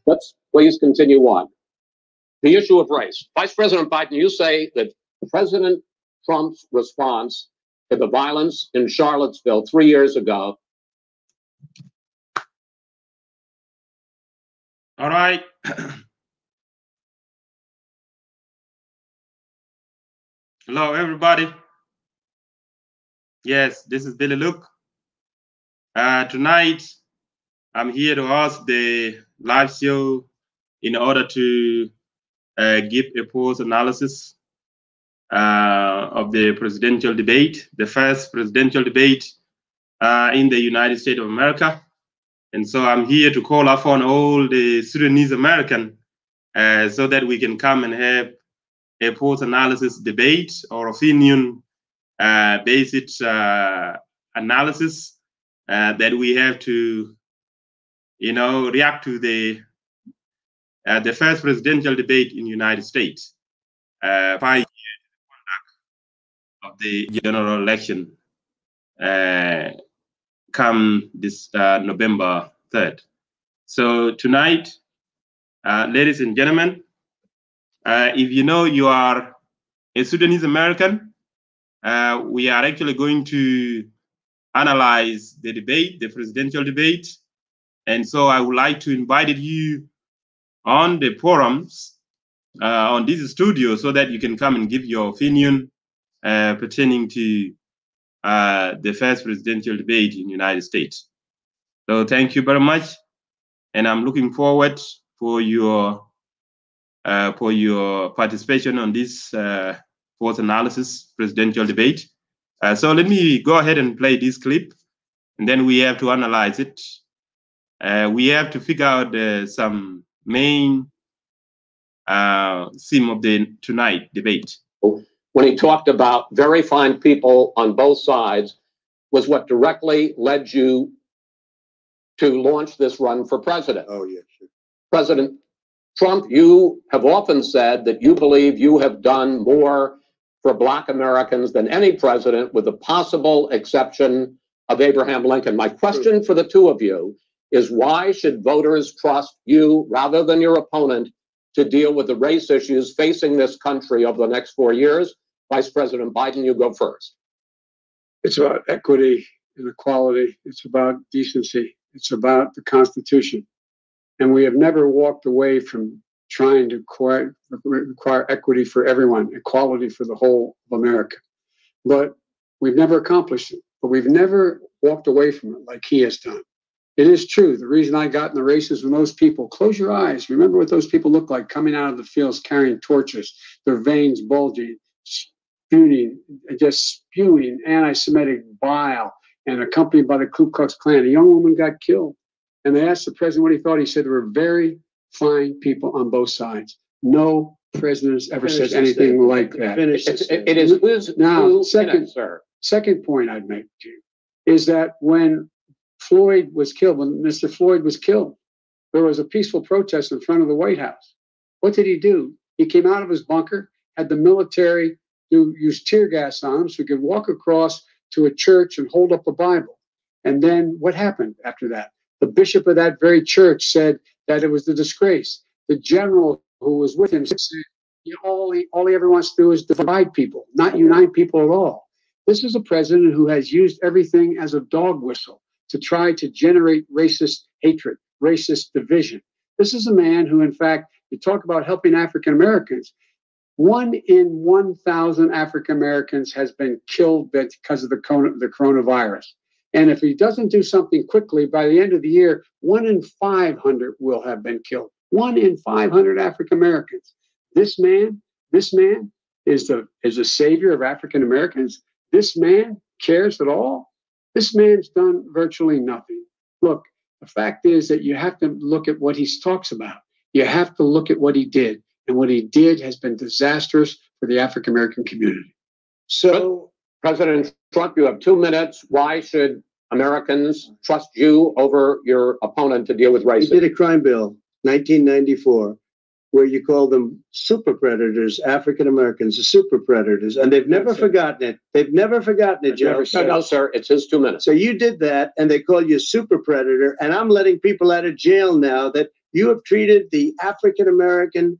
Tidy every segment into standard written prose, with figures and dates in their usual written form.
Let's please continue on. The issue of race. Vice President Biden, you say that President Trump's response to the violence in Charlottesville 3 years ago. All right. Hello, everybody. Yes, this is Billy Luke. Tonight, I'm here to host the live show in order to give a post-analysis of the presidential debate, the first presidential debate in the United States of America. And so I'm here to call upon all the Sudanese-Americans so that we can come and have a post-analysis debate or opinion-based analysis that we have to, react to the first presidential debate in the United States, 5 years of the general election come this November 3rd. So tonight, ladies and gentlemen, if you are a Sudanese American, we are actually going to analyze the debate, the presidential debate. And so I would like to invite you on the forums, on this studio, so that you can come and give your opinion pertaining to the first presidential debate in the United States. So thank you very much. And I'm looking forward for your participation on this fourth analysis presidential debate. So let me go ahead and play this clip, and then we have to analyze it. We have to figure out some main theme of the tonight debate. When he talked about very fine people on both sides, was what directly led you to launch this run for president. Oh, yeah, sure. President Trump, you have often said that you believe you have done more for Black Americans than any president, with the possible exception of Abraham Lincoln. My question for the two of you is, why should voters trust you rather than your opponent to deal with the race issues facing this country over the next 4 years? Vice President Biden, you go first. It's about equity and equality. It's about decency. It's about the Constitution. And we have never walked away from trying to require equity for everyone, equality for the whole of America. But we've never accomplished it. But we've never walked away from it like he has done. It is true. The reason I got in the races with those people, close your eyes. Remember what those people look like coming out of the fields carrying torches, their veins bulging, spewing anti-Semitic bile, and accompanied by the Ku Klux Klan. A young woman got killed. And they asked the president what he thought. He said there were very fine people on both sides. No president has ever said anything like that. It is now, second point I'd make to you is that when Floyd was killed, when Mr. Floyd was killed, there was a peaceful protest in front of the White House. What did he do? He came out of his bunker, had the military use tear gas on him so he could walk across to a church and hold up a Bible. And then what happened after that? The bishop of that very church said that it was a disgrace. The general who was with him said, all he ever wants to do is divide people, not unite people at all. This is a president who has used everything as a dog whistle to try to generate racist hatred, racist division. This is a man who, in fact, you talk about helping African Americans. 1 in 1,000 African Americans has been killed because of the coronavirus. And if he doesn't do something quickly, by the end of the year, 1 in 500 will have been killed. 1 in 500 African Americans. This man is a savior of African Americans. This man cares at all. This man's done virtually nothing. Look, the fact is that you have to look at what he talks about. You have to look at what he did. And what he did has been disastrous for the African American community. So, President Trump, you have 2 minutes. Why should Americans trust you over your opponent to deal with He racism? did a crime bill, 1994, where you call them super predators, African Americans, the super predators, and they've never forgotten it. They've never forgotten it, Joe. No, sir, it's his 2 minutes. So you did that, and they call you a super predator, and I'm letting people out of jail now that you have treated the African American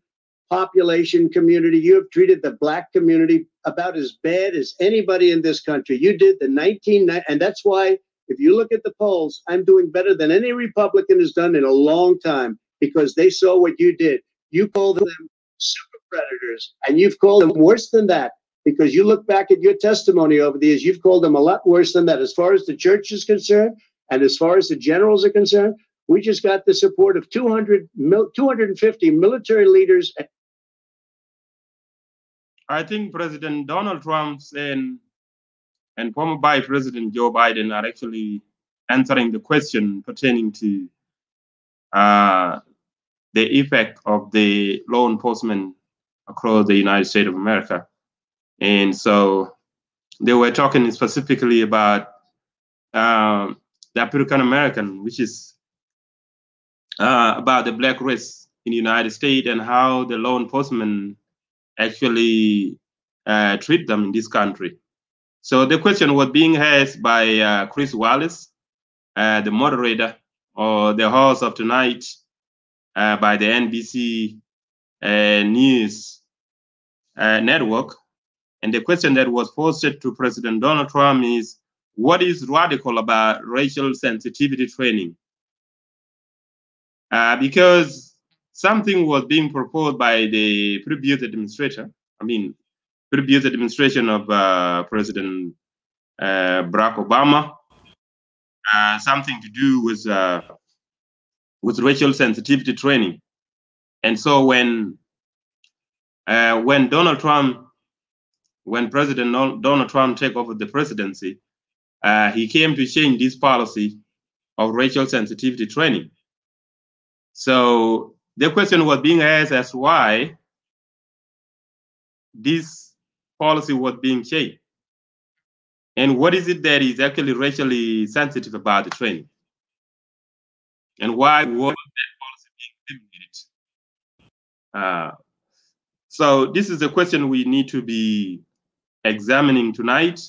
population community, you have treated the black community about as bad as anybody in this country. You did the 1990, and that's why, if you look at the polls, I'm doing better than any Republican has done in a long time, because they saw what you did. You called them super predators, and you've called them worse than that, because you look back at your testimony over the years, you've called them a lot worse than that. As far as the church is concerned, and as far as the generals are concerned, we just got the support of 250 military leaders. I think President Donald Trump and former Vice President Joe Biden are actually answering the question pertaining to the effect of the law enforcement across the United States of America. And so they were talking specifically about the African American, which is about the black race in the United States and how the law enforcement actually treat them in this country. So the question was being asked by Chris Wallace, the moderator or the host of tonight by the NBC News network. And the question that was posed to President Donald Trump is, what is radical about racial sensitivity training? Because something was being proposed by the previous administration, previous administration of President Barack Obama, something to do with racial sensitivity training. And so when President Donald Trump took over the presidency, he came to change this policy of racial sensitivity training. So the question was being asked as why this policy was being changed, and what is it that is actually racially sensitive about the training, and why was that policy being implemented? So this is a question we need to be examining tonight,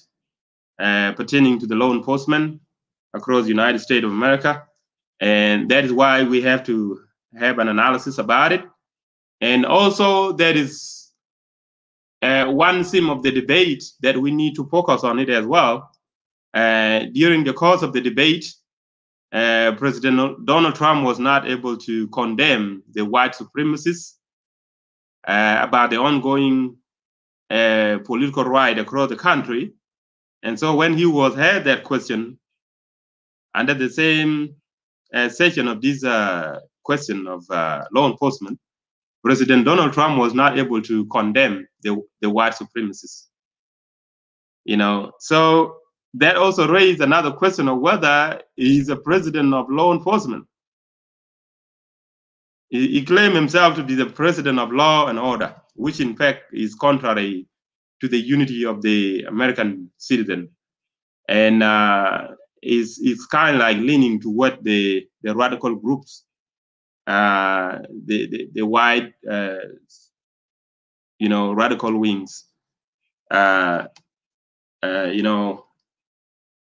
pertaining to the law enforcement across the United States of America. And that is why we have to have an analysis about it. And also there is one theme of the debate that we need to focus on it as well. During the course of the debate, President Donald Trump was not able to condemn the white supremacists about the ongoing political riot across the country. And so when he was asked that question under the same session of this question of law enforcement, President Donald Trump was not able to condemn the white supremacists. So that also raised another question of whether he's a president of law enforcement. He claimed himself to be the president of law and order, which in fact is contrary to the unity of the American citizen, and is kind of like leaning to what the radical groups, the white, radical wings,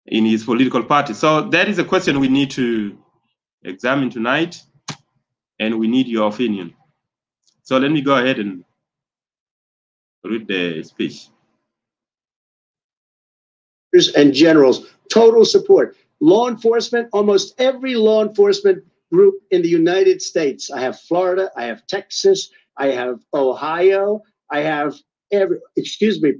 in his political party. So that is a question we need to examine tonight, and we need your opinion. So let me go ahead and read the speech. And generals, total support. Law enforcement, almost every law enforcement group in the United States. I have Florida, I have Texas, I have Ohio, I have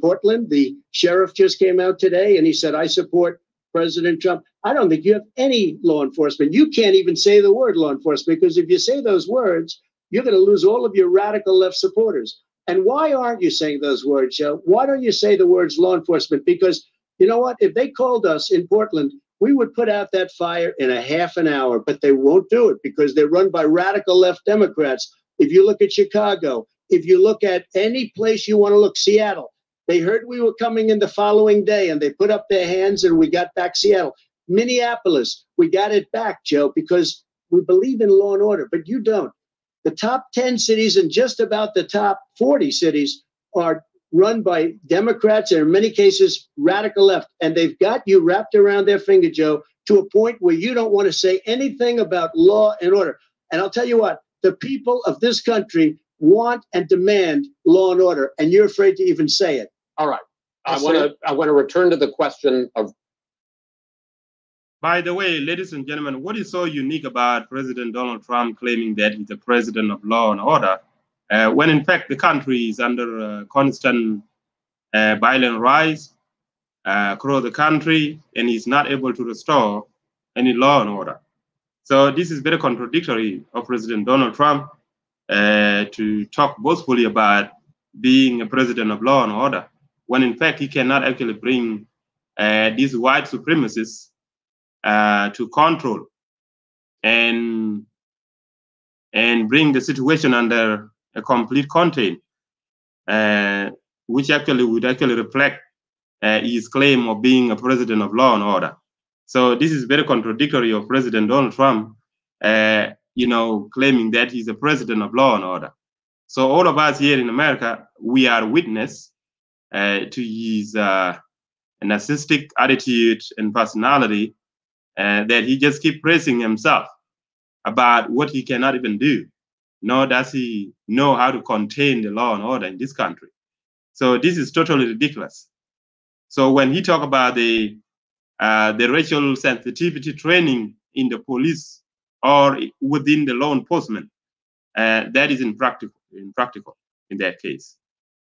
Portland. The sheriff just came out today and he said, I support President Trump. I don't think you have any law enforcement. You can't even say the word law enforcement, because if you say those words, you're going to lose all of your radical left supporters. And why aren't you saying those words, Joe? Why don't you say the words law enforcement? Because you know what? If they called us in Portland, we would put out that fire in a half an hour, but they won't do it because they're run by radical left Democrats. If you look at Chicago, if you look at any place you want to look, Seattle, They heard we were coming in the following day, and they put up their hands, and we got back Seattle. Minneapolis, we got it back, Joe, because we believe in law and order, but you don't. The top 10 cities and just about the top 40 cities are run by Democrats and in many cases radical left. And they've got you wrapped around their finger, Joe, to a point where you don't want to say anything about law and order. And I'll tell you what, the people of this country want and demand law and order, and you're afraid to even say it. All right. I want to return to the question of. By the way, ladies and gentlemen, what is so unique about President Donald Trump claiming that he's the president of law and order, when in fact the country is under constant violent rise across the country, and he's not able to restore any law and order? So this is very contradictory of President Donald Trump to talk boastfully about being a president of law and order, when in fact he cannot actually bring these white supremacists to control and bring the situation under a complete contain, which actually would actually reflect his claim of being a president of law and order. So this is very contradictory of President Donald Trump, claiming that he's a president of law and order. So all of us here in America, we are witness to his narcissistic attitude and personality, that he just keeps praising himself about what he cannot even do, nor does he know how to contain the law and order in this country. So this is totally ridiculous. So when he talk about the racial sensitivity training in the police or within the law enforcement, that is impractical in that case.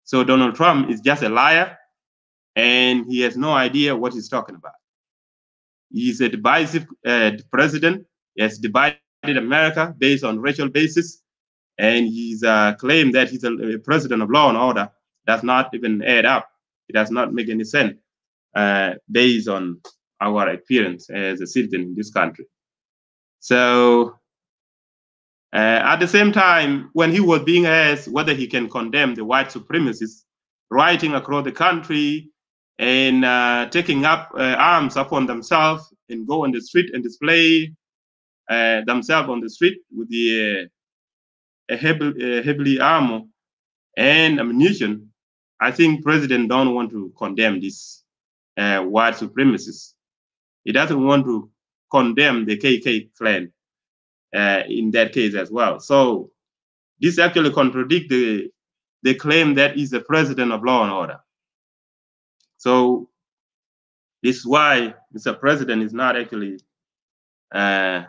So Donald Trump is just a liar, and he has no idea what he's talking about. He's a divisive president. He has divided America based on racial basis, and his claim that he's a president of law and order does not even add up. It does not make any sense based on our experience as a citizen in this country. So at the same time, when he was being asked whether he can condemn the white supremacists rioting across the country and taking up arms upon themselves and go on the street and display themselves on the street with the heavily armor and ammunition, I think President don't want to condemn these white supremacists. He doesn't want to condemn the KK clan in that case as well. So this actually contradicts the claim that he's the president of law and order. So this is why Mr. President is not actually the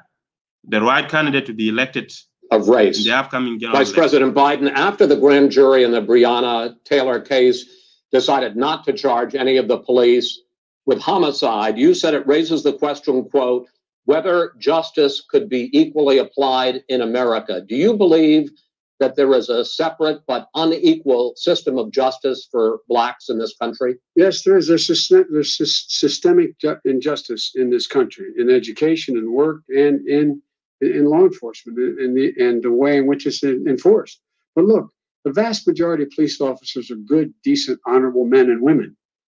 right candidate to be elected of race. In the upcoming general Vice President Biden, after the grand jury in the Breonna Taylor case decided not to charge any of the police with homicide, you said it raises the question, quote, whether justice could be equally applied in America. Do you believe that there is a separate but unequal system of justice for blacks in this country? Yes, there is. There's systemic injustice in this country, in education and work and in law enforcement and the way in which it's enforced. But look, the vast majority of police officers are good, decent, honorable men and women.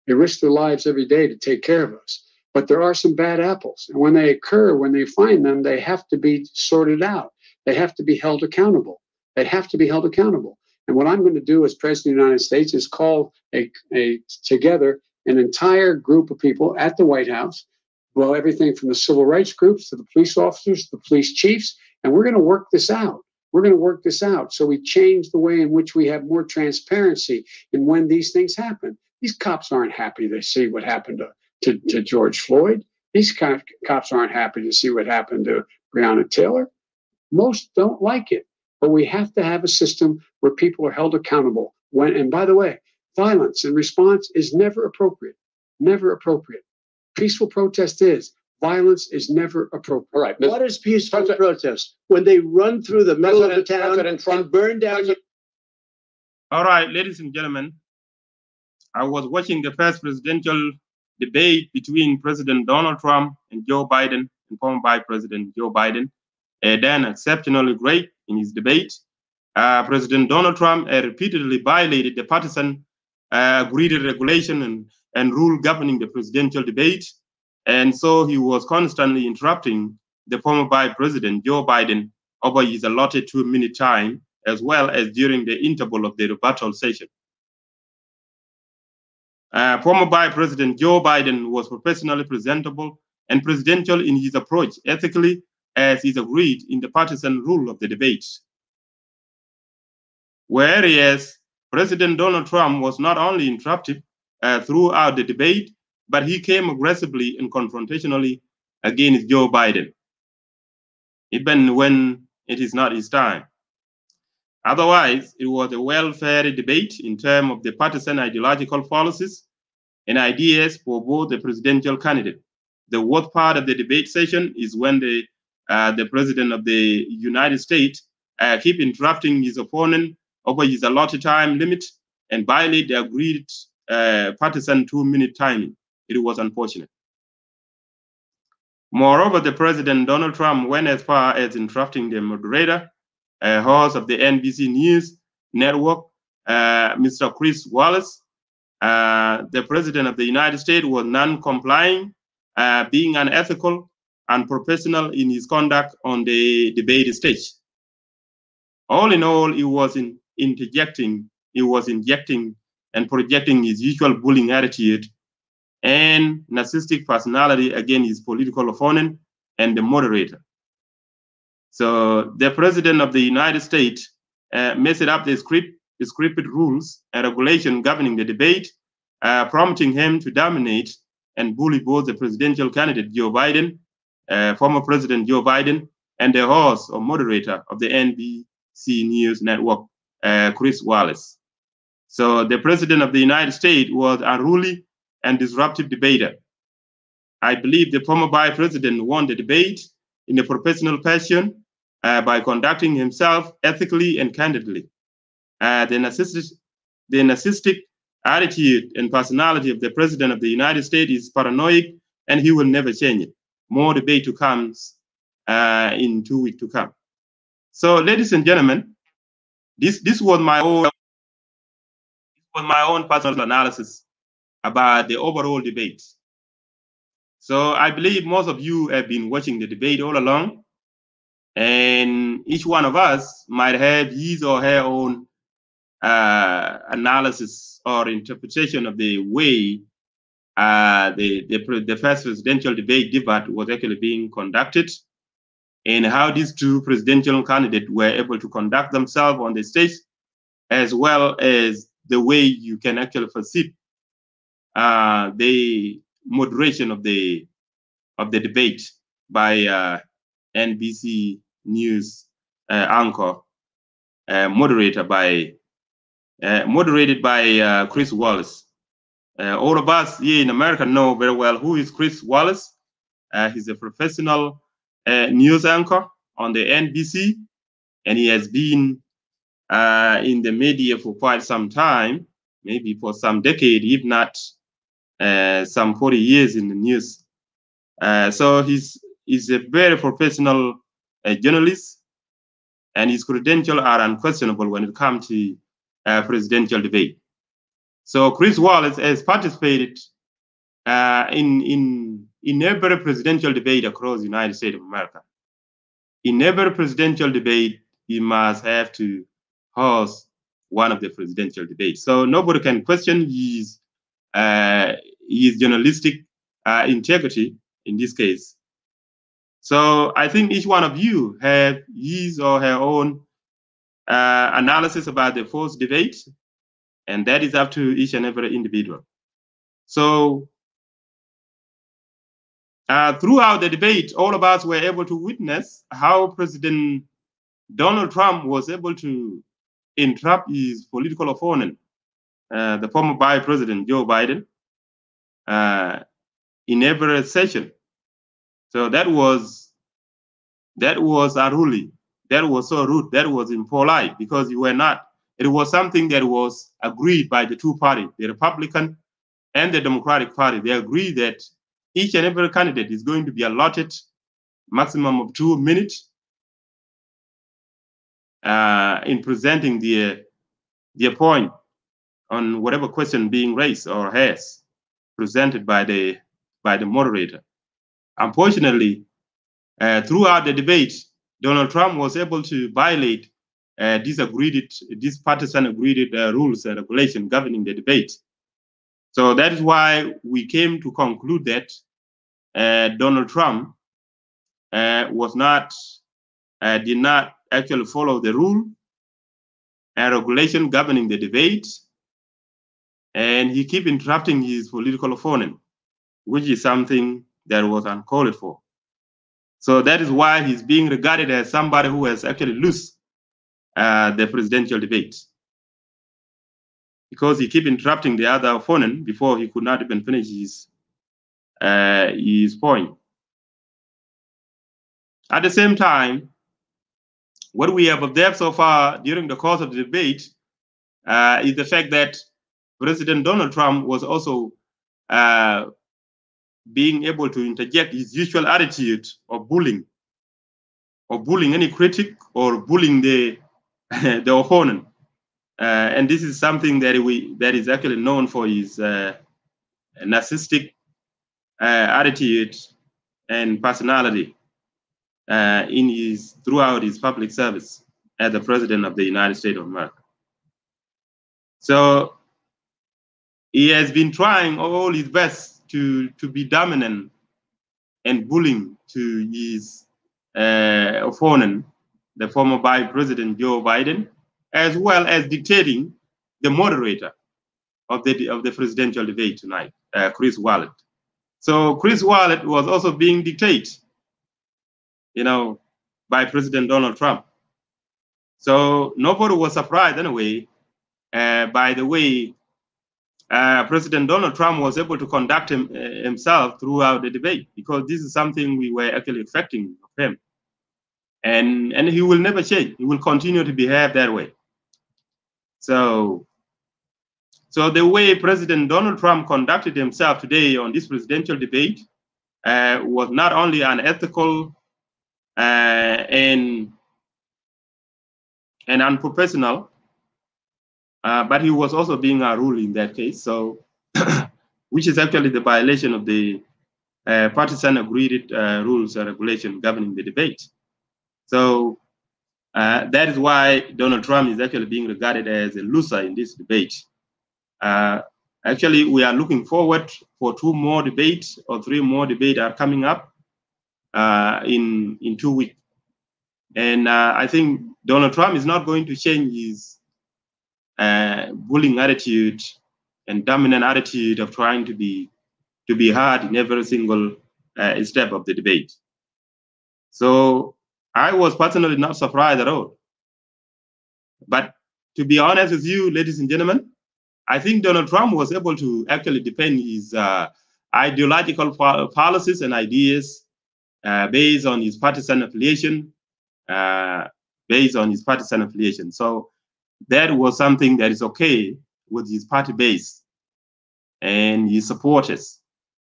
They risk their lives every day to take care of us. But there are some bad apples. And when they occur, when they find them, they have to be sorted out. They have to be held accountable. They have to be held accountable. And what I'm going to do as President of the United States is call together an entire group of people at the White House, well, everything from the civil rights groups to the police officers, the police chiefs, and we're going to work this out. We're going to work this out so we change the way in which we have more transparency in when these things happen. These cops aren't happy to see what happened to George Floyd. These cops aren't happy to see what happened to Breonna Taylor. Most don't like it, but we have to have a system where people are held accountable. And by the way, violence in response is never appropriate. Never appropriate. Peaceful protest is. Violence is never appropriate. All right. What is peaceful protest? When they run through the middle of the town and burn down. All right, ladies and gentlemen, I was watching the first presidential debate between President Donald Trump and Joe Biden and former Vice President Joe Biden. Then exceptionally great in his debate. President Donald Trump repeatedly violated the partisan agreed regulation and rule governing the presidential debate. And so he was constantly interrupting the former Vice President Joe Biden over his allotted 2-minute time, as well as during the interval of the rebuttal session. Former Vice President Joe Biden was professionally presentable and presidential in his approach, ethically, as is agreed in the partisan rule of the debate. Whereas President Donald Trump was not only interrupted throughout the debate, but he came aggressively and confrontationally against Joe Biden, even when it is not his time. Otherwise, it was a well-fed debate in terms of the partisan ideological policies and ideas for both the presidential candidate. The worst part of the debate session is when the President of the United States keep interrupting his opponent over his allotted time limit and violate the agreed partisan 2-minute timing. It was unfortunate. Moreover, the President Donald Trump went as far as interrupting the moderator, host of the NBC News network, Mr. Chris Wallace. The President of the United States was non-complying, being unethical, unprofessional in his conduct on the debate stage. All in all, he was injecting and projecting his usual bullying attitude and narcissistic personality against his political opponent and the moderator. So the President of the United States messed up the scripted rules and regulation governing the debate, prompting him to dominate and bully both the presidential candidate Joe Biden, former President Joe Biden, and the host or moderator of the NBC News network, Chris Wallace. So the President of the United States was unruly and disruptive debater. I believe the former Vice President won the debate in a professional fashion by conducting himself ethically and candidly. The narcissistic attitude and personality of the President of the United States is paranoid, and he will never change it. More debate to come in 2 weeks to come. So, ladies and gentlemen, this was my own personal analysis about the overall debate. So I believe most of you have been watching the debate all along, and each one of us might have his or her own analysis or interpretation of the way the first presidential debate was actually being conducted, and how these two presidential candidates were able to conduct themselves on the stage, as well as the way you can actually perceive the moderation of the debate by NBC News anchor, moderated by Chris Wallace. All of us here in America know very well who is Chris Wallace. He's a professional news anchor on the NBC, and he has been in the media for quite some time, maybe for some decade, if not some 40 years in the news. So he's a very professional journalist, and his credentials are unquestionable when it comes to presidential debate. So Chris Wallace has participated in every presidential debate across the United States of America. In every presidential debate, he must have to host one of the presidential debates. So nobody can question his journalistic integrity in this case. So I think each one of you have his or her own analysis about the first debate, and that is up to each and every individual. So throughout the debate, all of us were able to witness how President Donald Trump was able to interrupt his political opponent, the former Vice President Joe Biden, in every session. So that was unruly. That was so rude. That was impolite, because you were not. It was something that was agreed by the two parties, the Republican and the Democratic Party. They agreed that each and every candidate is going to be allotted maximum of 2 minutes in presenting their point on whatever question being raised or has presented by the moderator. Unfortunately, throughout the debate, Donald Trump was able to violate these partisan agreed rules and regulations governing the debate. So that is why we came to conclude that Donald Trump did not actually follow the rule and regulation governing the debate, and he keep interrupting his political opponent, which is something that was uncalled for. So that is why he's being regarded as somebody who has actually lost the presidential debate, because he keep interrupting the other opponent before he could not even finish his point. At the same time, what we have observed so far during the course of the debate is the fact that President Donald Trump was also being able to interject his usual attitude of bullying any critic or bullying the the opponent, and this is something that is actually known for his narcissistic attitude and personality throughout his public service as the President of the United States of America. So he has been trying all his best to be dominant and bullying to his opponent, the former Vice President Joe Biden, as well as dictating the moderator of the presidential debate tonight, Chris Wallace. So Chris Wallace was also being dictated, by President Donald Trump. So nobody was surprised anyway by the way President Donald Trump was able to conduct himself throughout the debate, because this is something we were actually expecting of him. And he will never change. He will continue to behave that way. So the way President Donald Trump conducted himself today on this presidential debate was not only unethical and unprofessional, but he was also being unruly in that case. So, which is actually the violation of the partisan agreed rules and regulations governing the debate. So that is why Donald Trump is actually being regarded as a loser in this debate. Actually, we are looking forward for 2 more debates or 3 more debates are coming up in 2 weeks. And I think Donald Trump is not going to change his bullying attitude and dominant attitude of trying to be heard in every single step of the debate. So I was personally not surprised at all. But to be honest with you, ladies and gentlemen, I think Donald Trump was able to actually defend his ideological policies and ideas based on his partisan affiliation. So that was something that is okay with his party base and his supporters.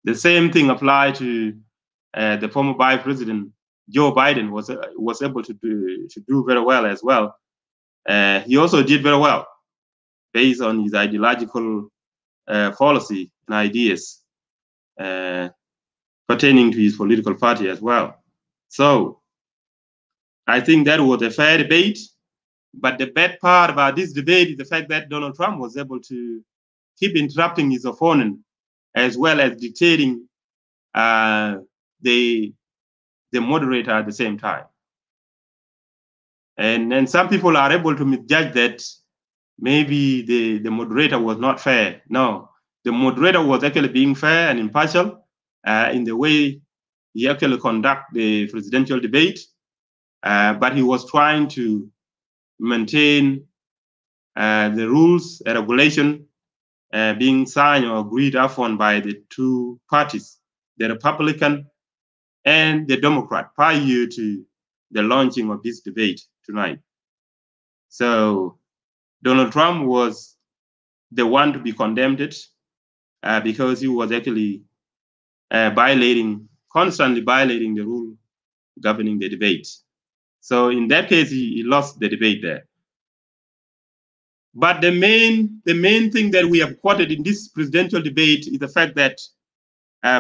The same thing applied to the former Vice President Joe Biden was able to do very well as well. He also did very well based on his ideological policy and ideas pertaining to his political party as well. So I think that was a fair debate. But the bad part about this debate is the fact that Donald Trump was able to keep interrupting his opponent as well as dictating the moderator at the same time. And some people are able to misjudge that maybe the moderator was not fair. No, the moderator was actually being fair and impartial in the way he actually conducted the presidential debate, but he was trying to maintain the rules and regulation being signed or agreed upon by the 2 parties, the Republican and the Democrat, prior to the launching of this debate tonight. So Donald Trump was the one to be condemned because he was actually constantly violating the rule governing the debate. So in that case, he lost the debate there. But the main thing that we have quoted in this presidential debate is the fact that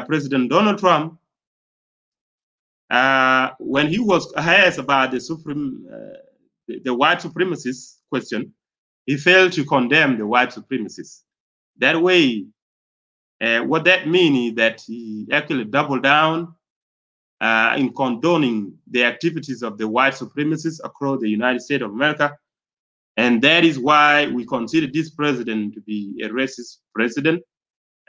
President Donald Trump, when he was asked about the white supremacist question, he failed to condemn the white supremacists. That way, what that means is that he actually doubled down in condoning the activities of the white supremacists across the United States of America. And that is why we consider this president to be a racist president.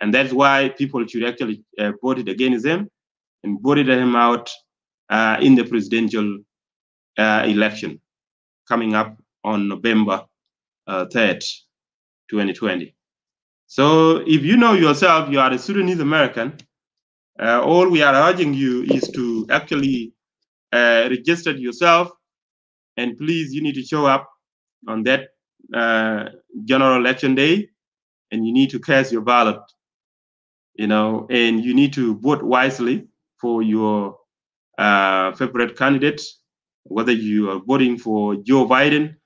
And that's why people should actually vote against him and voted him out in the presidential election coming up on November 3rd, 2020. So if you know yourself, you are a Sudanese-American, all we are urging you is to actually register yourself, and please, you need to show up on that general election day, and you need to cast your ballot, you know, and you need to vote wisely for your favorite candidate, whether you are voting for Joe Biden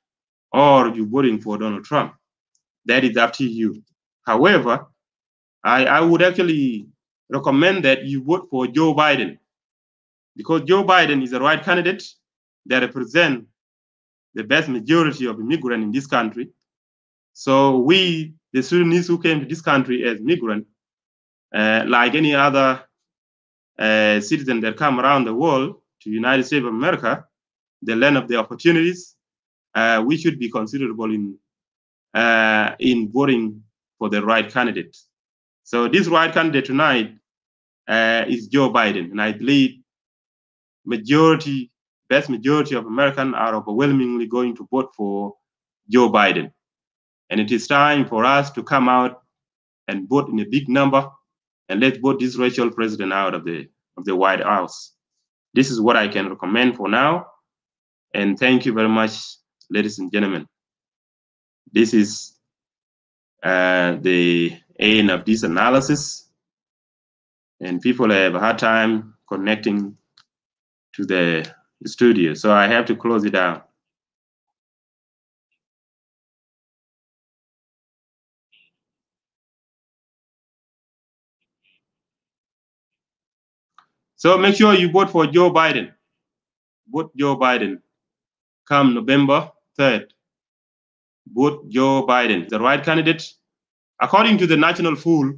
or you're voting for Donald Trump. That is up to you. However, I would actually recommend that you vote for Joe Biden, because Joe Biden is the right candidate that represents the vast majority of immigrants in this country. So we, the Sudanese who came to this country as migrants, like any other citizen that come around the world to the United States of America, the land of the opportunities, we should be considerable in voting for the right candidate. So this right candidate tonight is Joe Biden, and I believe vast majority of Americans are overwhelmingly going to vote for Joe Biden. And it is time for us to come out and vote in a big number, and let's vote this racial president out of the White House. This is what I can recommend for now. And thank you very much, ladies and gentlemen. This is the end of this analysis. And people have a hard time connecting to the studio, so I have to close it down. So make sure you vote for Joe Biden. Vote Joe Biden. Come November 3rd. Vote Joe Biden, the right candidate. According to the national poll,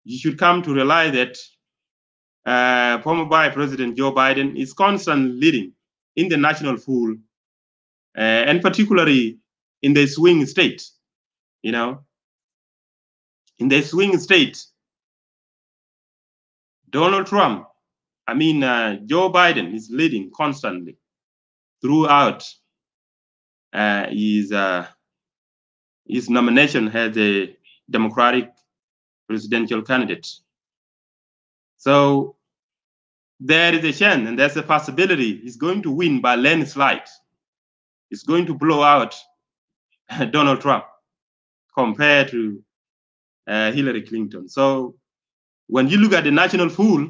you should come to realize that former Vice President Joe Biden is constantly leading in the national poll, and particularly in the swing state. You know, in the swing state, Joe Biden is leading constantly throughout his nomination as a Democratic presidential candidate. So there is a chance, and there's a possibility he's going to win by landslide. It's going to blow out Donald Trump compared to Hillary Clinton. So when you look at the national poll,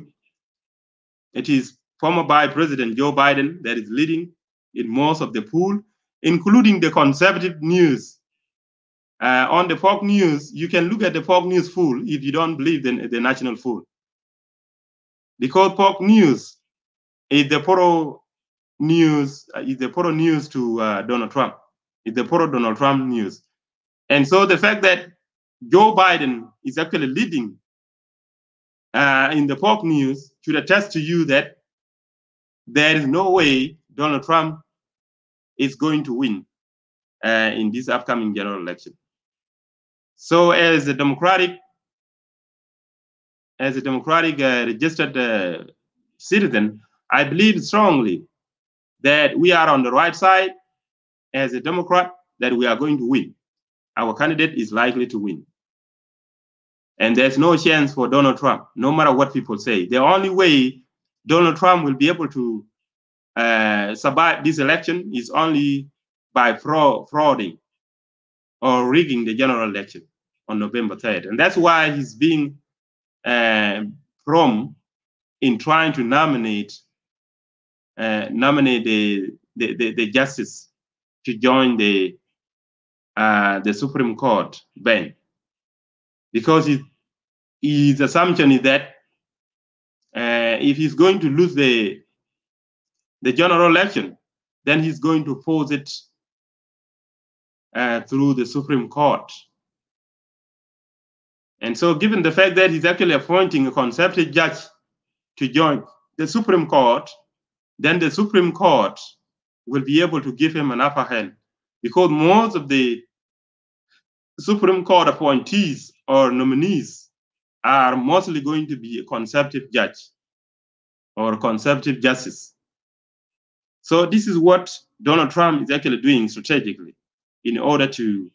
it is former Vice President Joe Biden that is leading in most of the poll, including the conservative news. On the Fox News, you can look at the Fox News poll if you don't believe in the national poll. Because Fox News is the pro-news, to Donald Trump. It's the pro-Donald Trump news. And so the fact that Joe Biden is actually leading in the Fox News should attest to you that there is no way Donald Trump is going to win in this upcoming general election. So as a Democratic registered citizen, I believe strongly that we are on the right side as a Democrat, that we are going to win. Our candidate is likely to win. And there's no chance for Donald Trump, no matter what people say. The only way Donald Trump will be able to survive this election is only by frauding or rigging the general election on November 3rd. And that's why he's being prompt in trying to nominate the justice to join the the Supreme Court bench, because his assumption is that if he's going to lose the general election, then he's going to force it through the Supreme Court. And so given the fact that he's actually appointing a conservative judge to join the Supreme Court, then the Supreme Court will be able to give him an upper hand, because most of the Supreme Court appointees or nominees are mostly going to be a conservative judge or conservative justice. So this is what Donald Trump is actually doing strategically in order to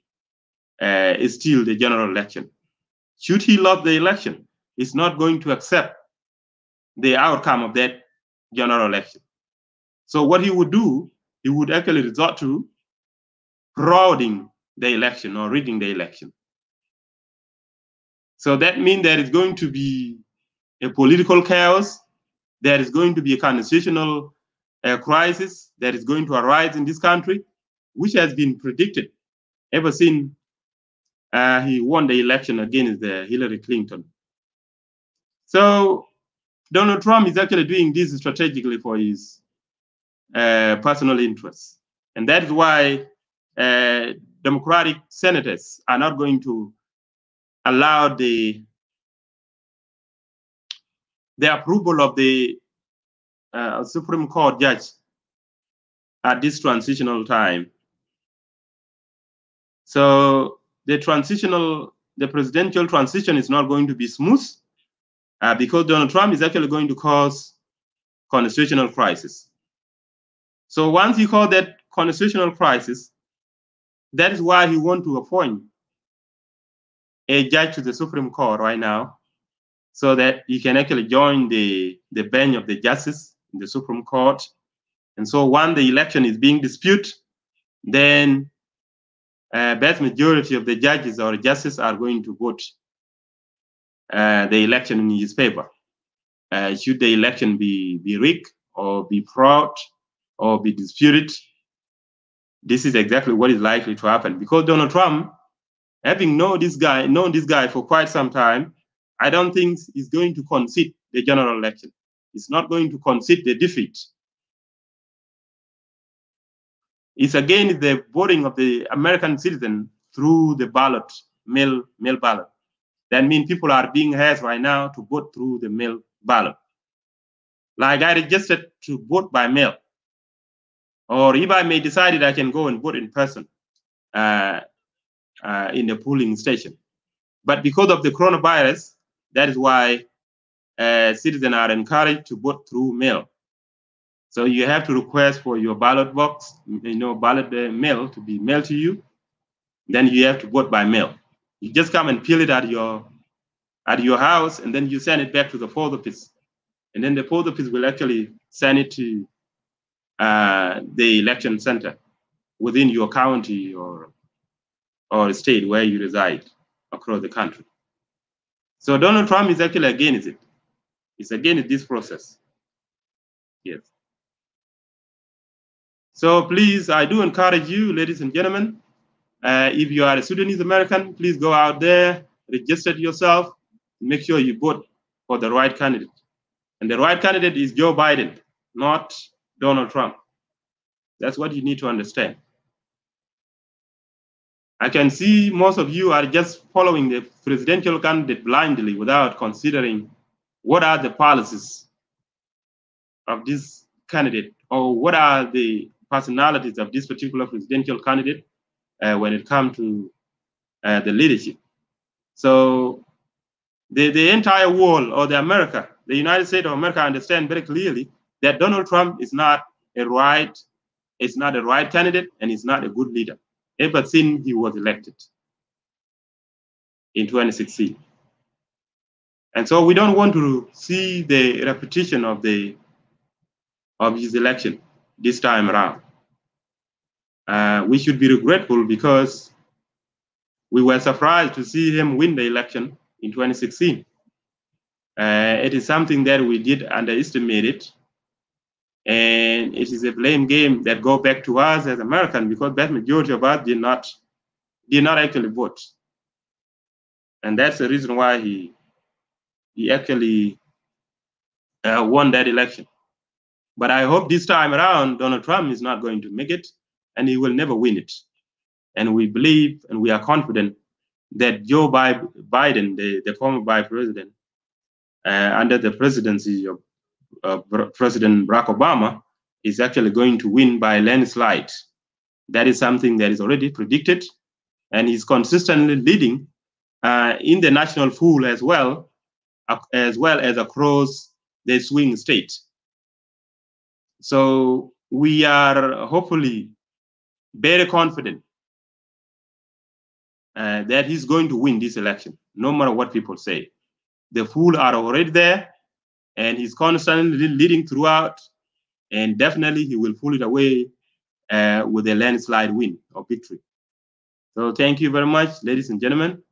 steal the general election. Should he lose the election, he's not going to accept the outcome of that general election. So what he would do, he would actually resort to frauding the election or rigging the election. So that means there is going to be a political chaos, there is going to be a constitutional crisis that is going to arise in this country, which has been predicted ever since he won the election against Hillary Clinton. So Donald Trump is actually doing this strategically for his personal interests. And that is why Democratic senators are not going to allow the approval of the Supreme Court judge at this transitional time. So the presidential transition is not going to be smooth because Donald Trump is actually going to cause constitutional crisis. So once he called that constitutional crisis, that is why he wants to appoint a judge to the Supreme Court right now, so that he can actually join the bench of the justice in the Supreme Court. And so once the election is being disputed, then vast majority of the judges or justices are going to vote the election in his favor. Should the election be rigged or be fraud or be disputed, this is exactly what is likely to happen. Because Donald Trump, having known this guy for quite some time, I don't think he's going to concede the general election. He's not going to concede the defeat. It's again the voting of the American citizen through the ballot, mail ballot. That means people are being asked right now to vote through the mail ballot. Like I registered to vote by mail. Or if I may decide I can go and vote in person in the polling station. But because of the coronavirus, that is why citizens are encouraged to vote through mail. So you have to request for your ballot box, ballot mail to be mailed to you. Then you have to vote by mail. You just come and fill it at your house, and then you send it back to the post office. And then the post office will actually send it to the election center within your county or state where you reside across the country. So Donald Trump is actually against it. He's against this process. Yes. So please, I do encourage you, ladies and gentlemen, if you are a Sudanese-American, please go out there, register yourself, make sure you vote for the right candidate. And the right candidate is Joe Biden, not Donald Trump. That's what you need to understand. I can see most of you are just following the presidential candidate blindly without considering what are the policies of this candidate, or what are the personalities of this particular presidential candidate when it comes to the leadership. So the entire world, or the United States of America, understand very clearly that Donald Trump is not a right candidate, and is not a good leader ever since he was elected in 2016. And so we don't want to see the repetition of his election this time around. We should be regretful because we were surprised to see him win the election in 2016. It is something that we did underestimate it. And it is a blame game that goes back to us as Americans, because that majority of us did not did not actually vote. And that's the reason why he actually won that election. But I hope this time around, Donald Trump is not going to make it, and he will never win it. And we believe and we are confident that Joe Biden, the former vice president, under the presidency of President Barack Obama, is actually going to win by a landslide. That is something that is already predicted, and he's consistently leading in the national pool as well as across the swing states. So we are hopefully very confident that he's going to win this election, no matter what people say. The pool are already there, and he's constantly leading throughout, and definitely he will pull it away with a landslide win or victory. So thank you very much, ladies and gentlemen.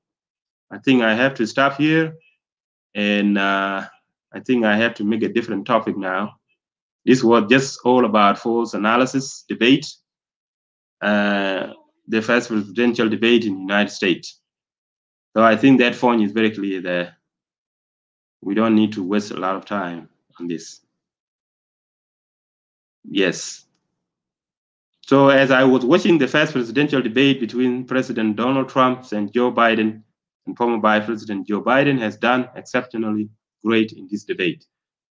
I think I have to stop here, and I think I have to make a different topic now. This was just all about false analysis debate, the first presidential debate in the United States. So I think that point is very clear there. We don't need to waste a lot of time on this. Yes. So as I was watching the first presidential debate between President Donald Trump and Joe Biden, and former Vice President Joe Biden has done exceptionally great in this debate.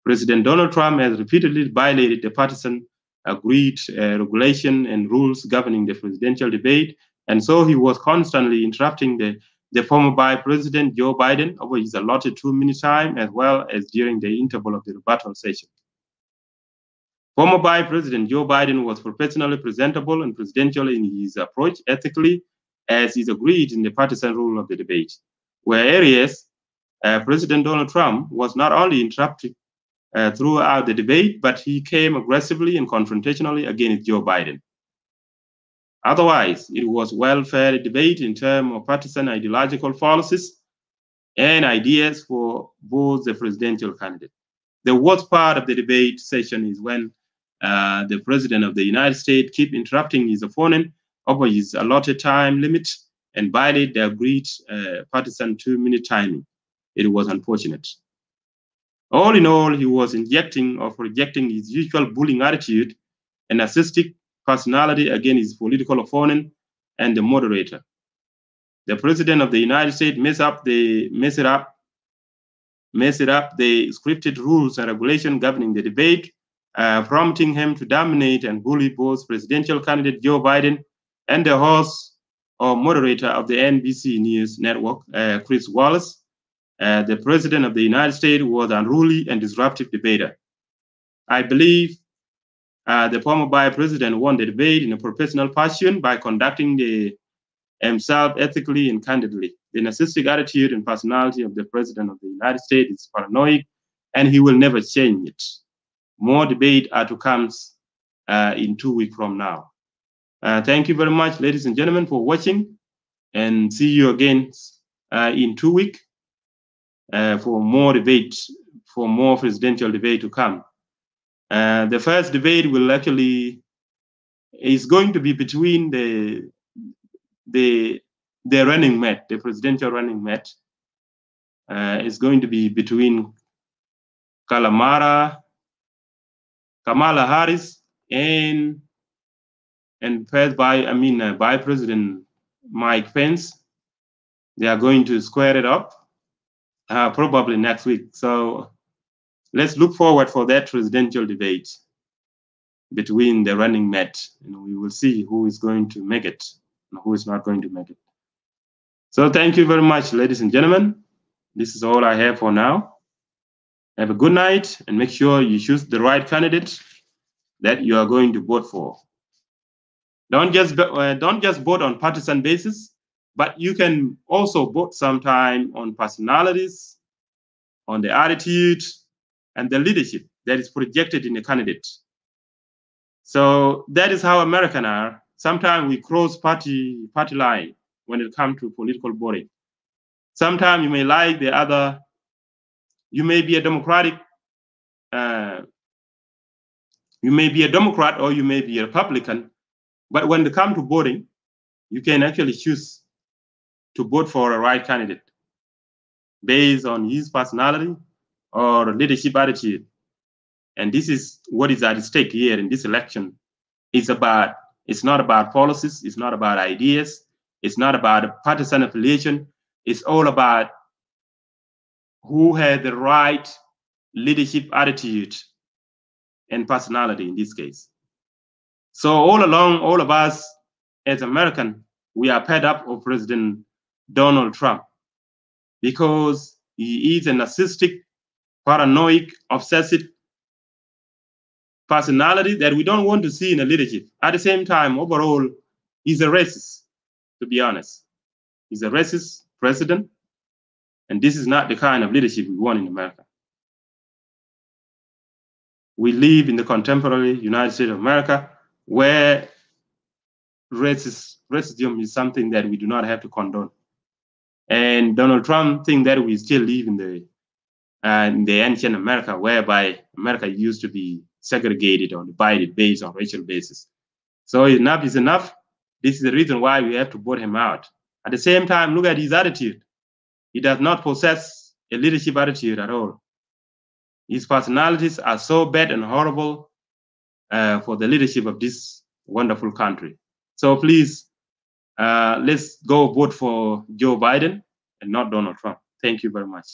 President Donald Trump has repeatedly violated the partisan agreed regulation and rules governing the presidential debate, and so he was constantly interrupting the former Vice President Joe Biden over his allotted 2-minute time, as well as during the interval of the rebuttal session. Former Vice President Joe Biden was professionally presentable and presidential in his approach ethically, as is agreed in the partisan rule of the debate, where areas President Donald Trump was not only interrupted throughout the debate, but he came aggressively and confrontationally against Joe Biden. Otherwise, it was well-fed debate in terms of partisan ideological policies and ideas for both the presidential candidate. The worst part of the debate session is when the President of the United States keep interrupting his opponent over his allotted time limit and violate the agreed partisan 2-minute timing. It was unfortunate. All in all, he was injecting or projecting his usual bullying attitude and narcissistic personality against his political opponent and the moderator. The President of the United States mess up the scripted rules and regulations governing the debate, prompting him to dominate and bully both presidential candidate Joe Biden and the host or moderator of the NBC News network, Chris Wallace. The President of the United States was an unruly and disruptive debater. I believe the former Vice President won the debate in a professional fashion by conducting himself ethically and candidly. The narcissistic attitude and personality of the President of the United States is paranoid, and he will never change it. More debate are to come in 2 weeks from now. Thank you very much, ladies and gentlemen, for watching, and see you again in 2 weeks for more debate, for more presidential debate to come. The first debate will actually is going to be between the running mate, the presidential running mate. Is going to be between Kamala Harris and Vice President Mike Pence. They are going to square it up probably next week. So let's look forward for that presidential debate between the running mate, and we will see who is going to make it and who is not going to make it. So thank you very much, ladies and gentlemen. This is all I have for now. Have a good night, and make sure you choose the right candidate that you are going to vote for. Don't just vote on partisan basis, but you can also vote sometime on personalities, on the attitude, and the leadership that is projected in the candidate. So that is how Americans are. Sometimes we cross party line when it comes to political voting. Sometimes you may like the other, you may be a Democratic, you may be a Democrat or you may be a Republican, but when it comes to voting, you can actually choose to vote for a right candidate based on his personality or leadership attitude. And this is what is at stake here in this election. It's not about policies, it's not about ideas, it's not about partisan affiliation, it's all about who has the right leadership attitude and personality in this case. So all along, all of us as Americans, we are fed up of President Donald Trump because he is a narcissistic, paranoid, obsessive personality that we don't want to see in a leadership. At the same time, overall, he's a racist, to be honest. He's a racist president, and this is not the kind of leadership we want in America. We live in the contemporary United States of America where racism is something that we do not have to condone. And Donald Trump thinks that we still live in the ancient America, whereby America used to be segregated or divided based on racial basis. So enough is enough. This is the reason why we have to vote him out. At the same time, look at his attitude. He does not possess a leadership attitude at all. His personalities are so bad and horrible for the leadership of this wonderful country. So please, let's go vote for Joe Biden and not Donald Trump. Thank you very much.